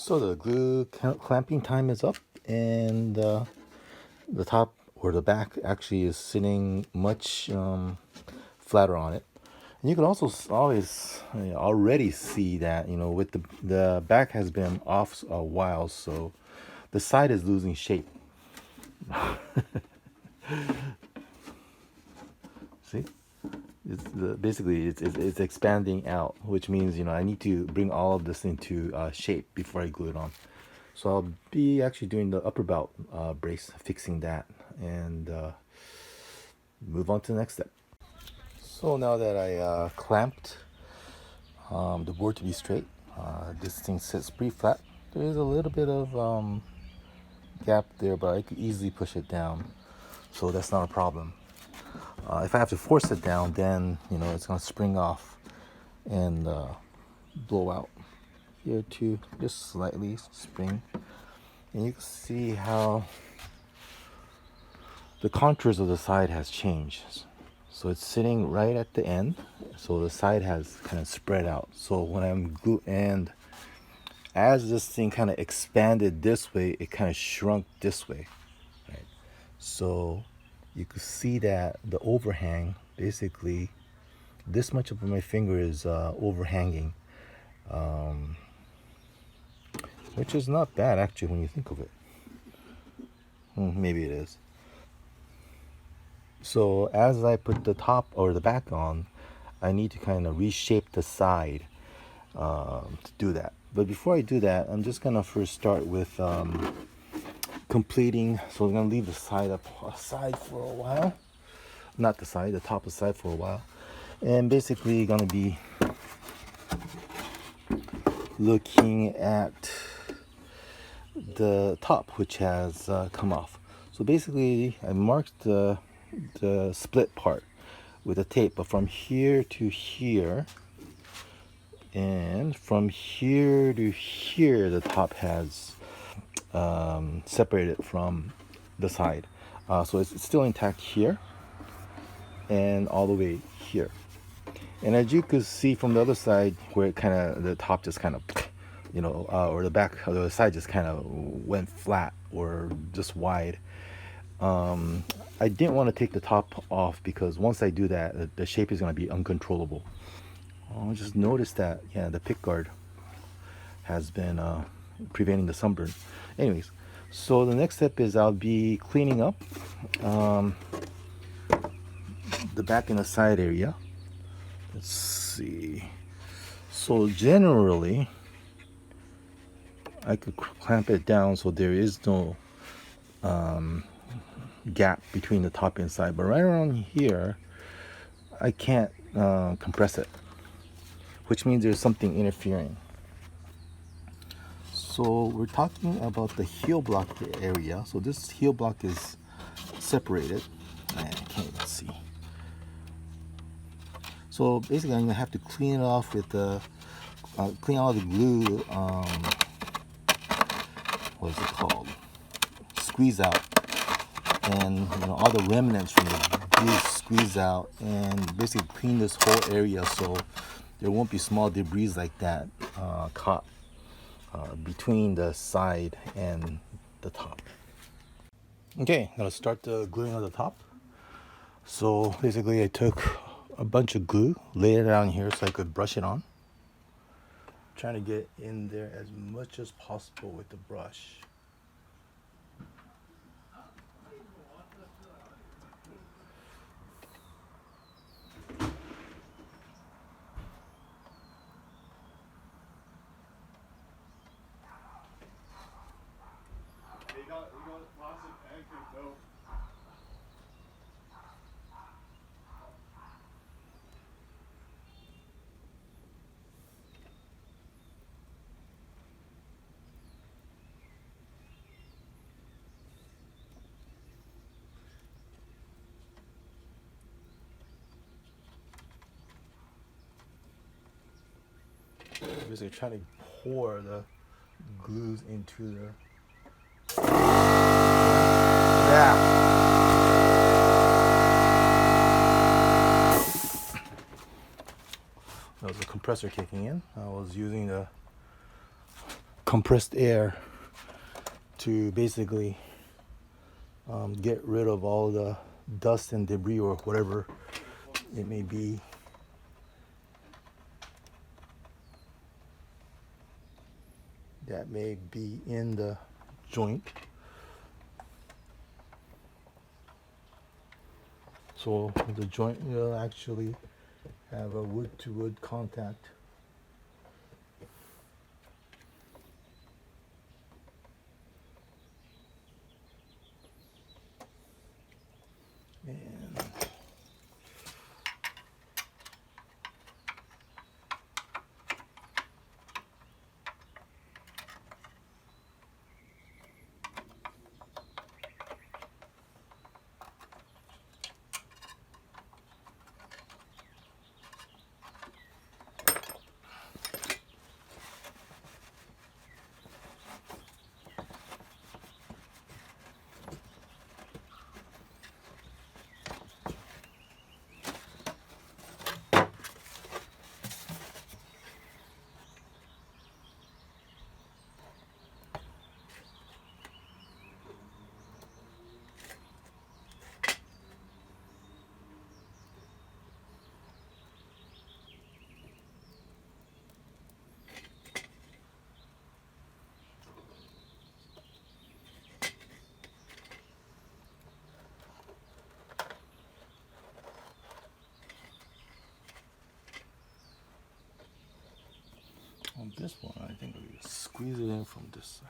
So the glue clamping time is up, and the top or the back actually is sitting much flatter on it. And you can also always already see that, with the back has been off a while, so the side is losing shape. See, basically it's expanding out, which means I need to bring all of this into shape before I glue it on. So I'll be actually doing the upper belt brace, fixing that, and move on to the next step. So now that I clamped the board to be straight, this thing sits pretty flat. There is a little bit of gap there, but I could easily push it down, so that's not a problem. If I have to force it down, then it's gonna spring off and blow out. Here too, just slightly spring, and you can see how the contours of the side has changed. So it's sitting right at the end, so the side has kind of spread out. So when I'm and as this thing kind of expanded this way, it kind of shrunk this way, right? So you could see that the overhang, basically this much of my finger is overhanging, which is not bad actually when you think of it. Maybe it is. So as I put the top or the back on, I need to kind of reshape the side to do that. But before I do that, I'm just gonna first start with completing. So I'm gonna leave the side aside for a while. Not the side, the top aside for a while. And basically gonna be looking at the top, which has come off. So basically I marked the split part with a tape, but from here to here and from here to here, the top has separated from the side. So it's still intact here and all the way here. And as you could see from the other side, where it kind of, the top just kind of, or the back of the side just kind of went flat or just wide. I didn't want to take the top off because once I do that, the shape is going to be uncontrollable. I just noticed that, yeah, the pick guard has been preventing the sunburn. Anyways, so the next step is I'll be cleaning up the back and the side area. Let's see. So generally, I could clamp it down so there is no gap between the top and side, but right around here I can't compress it, which means there's something interfering. So we're talking about the heel block area. So this heel block is separated. I can't even see. So basically I'm gonna have to clean it off with the clean all the glue, what is it called, squeeze out, and all the remnants from the glue squeeze out, and basically clean this whole area so there won't be small debris like that caught between the side and the top. Okay, I'm gonna start the gluing of the top. So basically I took a bunch of glue, laid it down here so I could brush it on. Trying to get in there as much as possible with the brush. Basically trying to pour the glues into the That was a compressor kicking in. I was using the compressed air to basically get rid of all the dust and debris or whatever it may be. That may be in the joint. So the joint will actually have a wood-to-wood contact. And on this one, I think we squeeze it in from this side.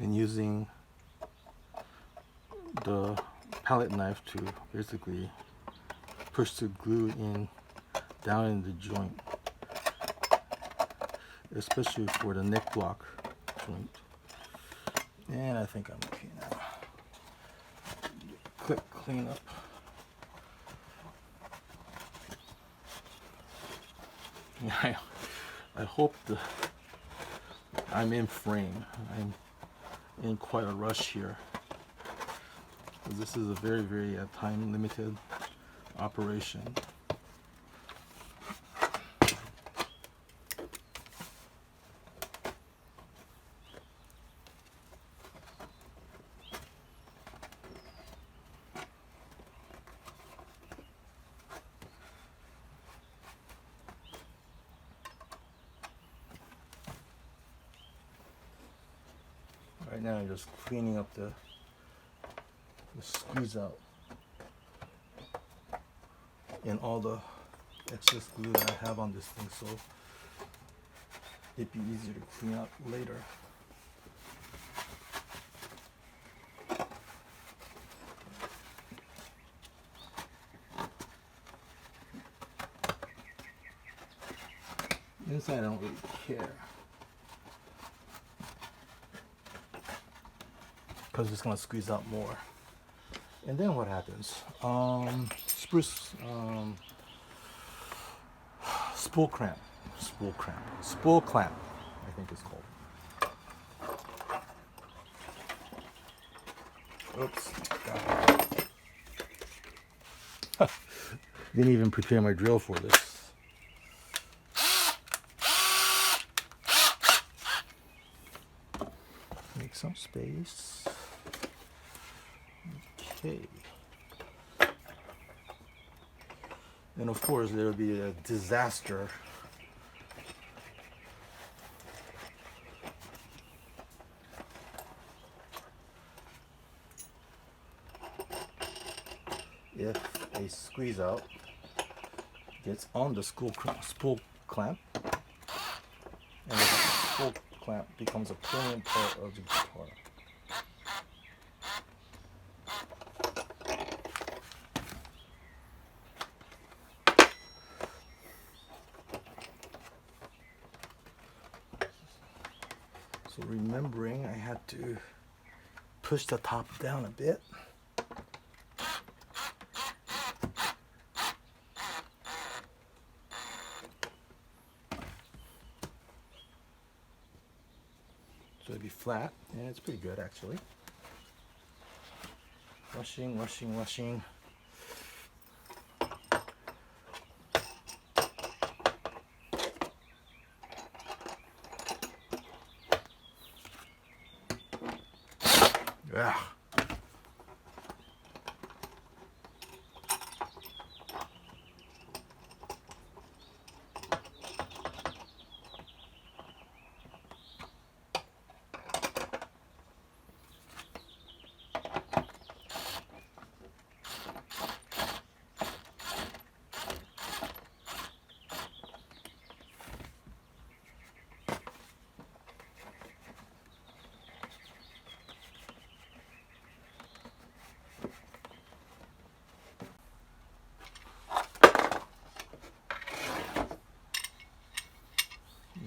And using the palette knife to basically push the glue in down in the joint, especially for the neck block joint. And I think I'm okay now. Quick cleanup. I hope I'm in frame. I'm in quite a rush here. This is a very, very time limited operation. Right now I'm just cleaning up the squeeze out and all the excess glue that I have on this thing, so it'd be easier to clean up later. Inside I don't really care, because it's going to squeeze out more. And then what happens? Spool clamp, I think it's called. Oops. Didn't even prepare my drill for this. Make some space. Okay. And of course there will be a disaster if a squeeze out gets on the spool clamp, and the spool clamp becomes a permanent part of the guitar. So remembering I had to push the top down a bit. So it'd be flat, and it's pretty good actually. Washing, washing, washing. Yeah.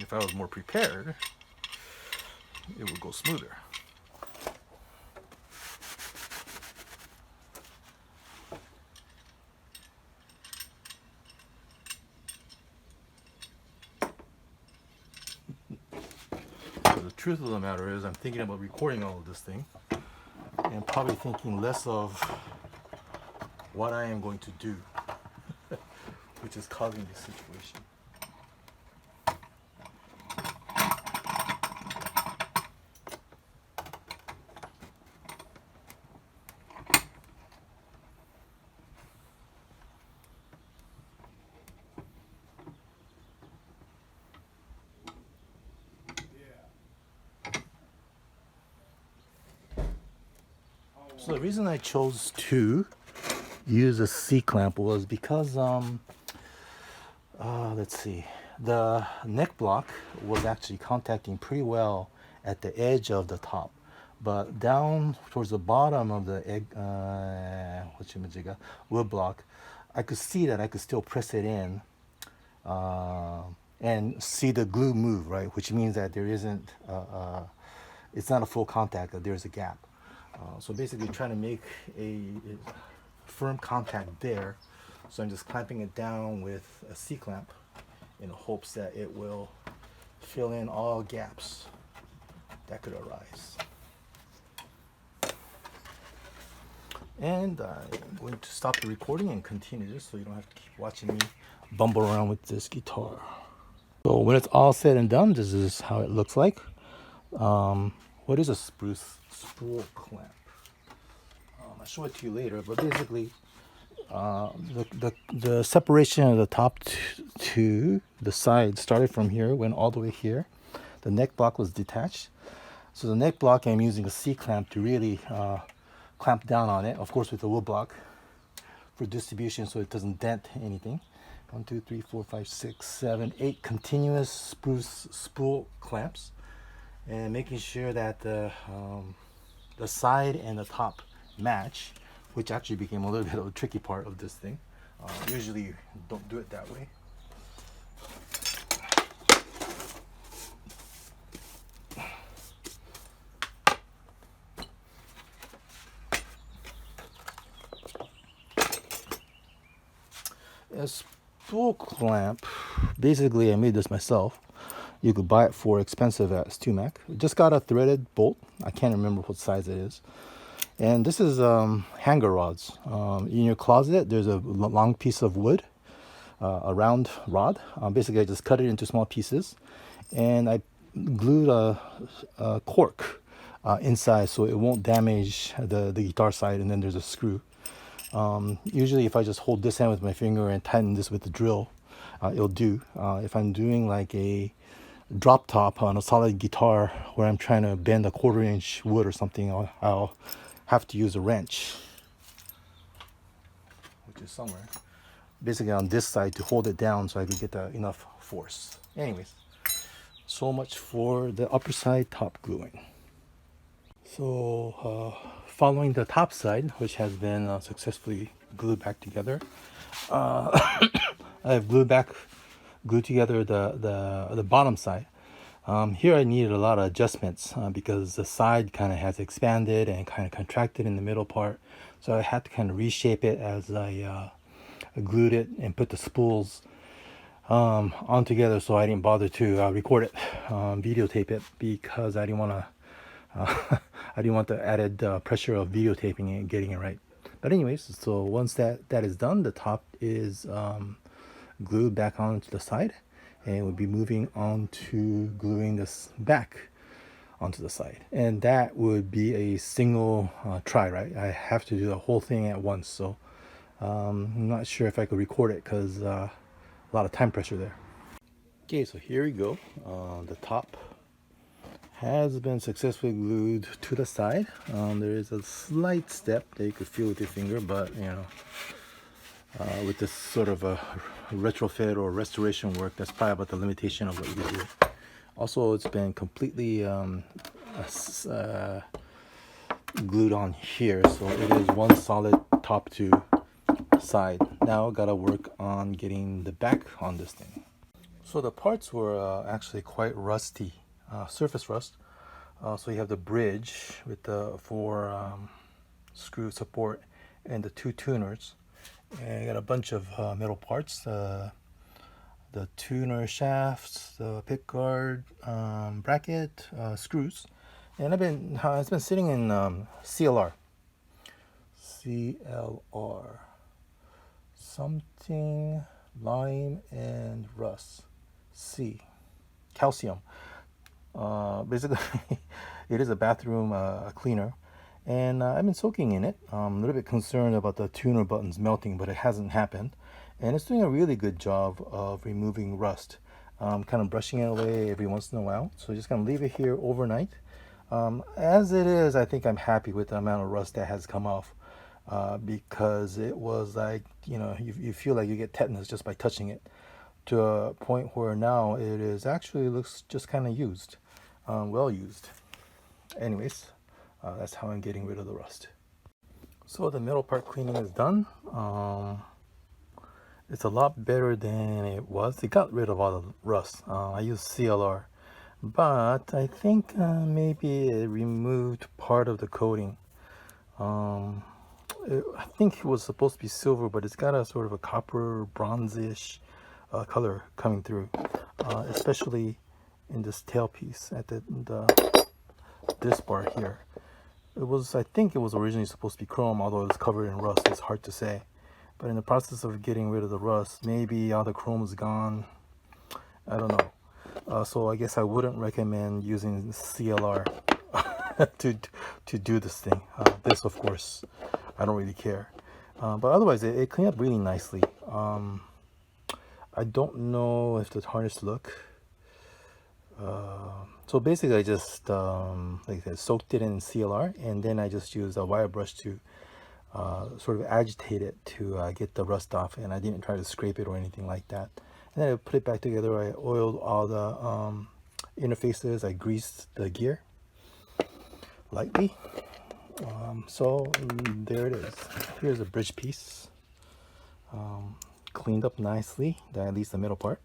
If I was more prepared, it would go smoother. So the truth of the matter is I'm thinking about recording all of this thing and probably thinking less of what I am going to do, which is causing this situation. So the reason I chose to use a C-clamp was because, let's see, the neck block was actually contacting pretty well at the edge of the top. But down towards the bottom of the wood block, I could see that I could still press it in and see the glue move, right? Which means that there isn't, it's not a full contact, that there's a gap. So basically trying to make a firm contact there. So I'm just clamping it down with a C-clamp in the hopes that it will fill in all gaps that could arise. And I'm going to stop the recording and continue this so you don't have to keep watching me bumble around with this guitar. So when it's all said and done, this is how it looks like. What is a spruce spool clamp? I'll show it to you later, but basically the separation of the top to the side started from here, went all the way here. The neck block was detached. So the neck block, I'm using a C-clamp to really clamp down on it, of course with the wood block for distribution so it doesn't dent anything. 1, 2, 3, 4, 5, 6, 7, 8 continuous spruce spool clamps, and making sure that the side and the top match, which actually became a little bit of a tricky part of this thing. Usually you don't do it that way. A spool clamp, basically I made this myself. You could buy it for expensive at Stumac. Just got a threaded bolt. I can't remember what size it is. And this is hanger rods. In your closet, there's a long piece of wood, a round rod. Basically, I just cut it into small pieces, and I glued a cork inside so it won't damage the guitar side. And then there's a screw. Usually, if I just hold this end with my finger and tighten this with the drill, it'll do. If I'm doing like a drop top on a solid guitar where I'm trying to bend a 1/4 inch wood or something, I'll have to use a wrench, which is somewhere basically on this side to hold it down so I can get enough force. Anyways, so much for the upper side top gluing. So following the top side, which has been successfully glued back together, I've glued together the bottom side. Here I needed a lot of adjustments because the side kind of has expanded and kind of contracted in the middle part. So I had to kind of reshape it as I glued it and put the spools on together, so I didn't bother to record it, videotape it, because I didn't want to I didn't want the added pressure of videotaping it and getting it right. But anyways, so once that is done, the top is glued back onto the side, and we'll be moving on to gluing this back onto the side, and that would be a single try, right? I have to do the whole thing at once, so I'm not sure if I could record it because a lot of time pressure there. Okay, so here we go. The top has been successfully glued to the side. There is a slight step that you could feel with your finger, but you know, with this sort of a retrofit or restoration work, that's probably about the limitation of what you can do. Also, it's been completely glued on here, so it is one solid top to side. Now gotta work on getting the back on this thing. So the parts were actually quite rusty, surface rust. So you have the bridge with the 4 screw support and the 2 tuners, and you got a bunch of metal parts, the tuner shafts, the pick guard, bracket, screws, and it's been sitting in CLR something lime and rust C calcium. Basically it is a bathroom cleaner, and I've been soaking in it. I'm a little bit concerned about the tuner buttons melting, but it hasn't happened, and it's doing a really good job of removing rust. Kind of brushing it away every once in a while, so just gonna leave it here overnight. As it is, I think I'm happy with the amount of rust that has come off, because it was like, you know, you feel like you get tetanus just by touching it, to a point where now it is actually looks just kind of used, well used. Anyways, that's how I'm getting rid of the rust. So the middle part cleaning is done. It's a lot better than it was. It got rid of all the rust. I used CLR, but I think maybe it removed part of the coating. I think it was supposed to be silver, but it's got a sort of a copper bronzish color coming through, especially in this tailpiece at this bar here. I think it was originally supposed to be chrome, although it was covered in rust. It's hard to say, but in the process of getting rid of the rust, maybe all the chrome is gone. I don't know. So I guess I wouldn't recommend using CLR to do this thing. This, of course, I don't really care, but otherwise it cleaned up really nicely. I don't know if the tarnished look. So basically I just like I said, soaked it in CLR, and then I just used a wire brush to sort of agitate it to get the rust off, and I didn't try to scrape it or anything like that. And then I put it back together. I oiled all the interfaces. I greased the gear lightly. So there it is. Here's a bridge piece, cleaned up nicely, at least the middle part.